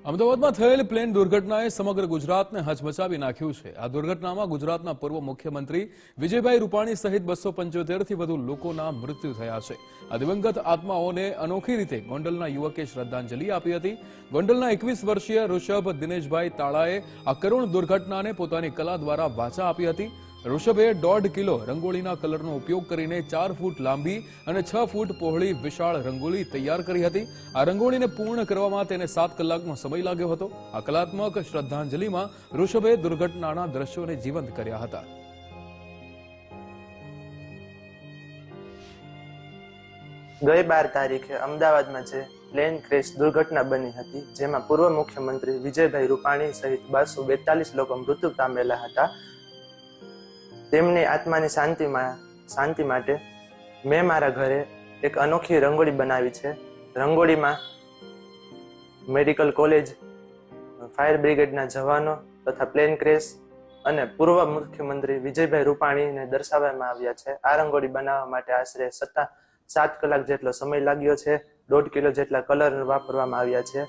અમદાવાદમાં થયેલ પ્લેન દુર્ઘટનાએ સમગ્ર ગુજરાતને હચમચાવી નાખ્યું છે। આ દુર્ઘટનામાં ગુજરાતના પૂર્વ મુખ્યમંત્રી વિજયભાઈ રૂપાણી સહિત 275થી વધુ લોકોના મૃત્યુ થયા છે। આ દિવંગત આત્માઓને અનોખી રીતે ગોંડલના યુવકે શ્રદ્ધાંજલિ આપી હતી। ગોંડલના 21 વર્ષીય ઋષભ દિનેશભાઈ તાળાએ આ કરુણ દુર્ઘટનાને પોતાની કલા દ્વારા વાચા આપી હતી। ઋષભે 1.5 કિલો રંગોળીના કલરનો ઉપયોગ કરીને 4 ફૂટ લાંબી અને 6 ફૂટ પહોળી વિશાળ રંગોળી તૈયાર કરી હતી। આ રંગોળીને પૂર્ણ કરવામાં તેને 7 કલાકનો સમય લાગ્યો હતો। આ કલાત્મક શ્રદ્ધાંજલિમાં ઋષભે દુર્ઘટનાના દ્રશ્યોને જીવંત કર્યા હતા। ગઈ 12 તારીખે અમદાવાદમાં જે પ્લેન ક્રેશ દુર્ઘટના બની હતી, જેમાં પૂર્વ મુખ્યમંત્રી વિજયભાઈ રૂપાણી સહિત 242 લોકો મૃત્યુ પામેલા હતા। તેમની આત્માની શાંતિ માટે મેં મારા ઘરે એક અનોખી રંગોળી બનાવી છે। રંગોળીમાં મેડિકલ કોલેજ, ફાયર બ્રિગેડના જવાનો તથા પ્લેન ક્રેશ અને પૂર્વ મુખ્યમંત્રી વિજયભાઈ રૂપાણીને દર્શાવવામાં આવ્યા છે। આ રંગોળી બનાવવા માટે આશરે 7 કલાક જેટલો સમય લાગ્યો છે। 1.5 કિલો જેટલા કલર વાપરવામાં આવ્યા છે।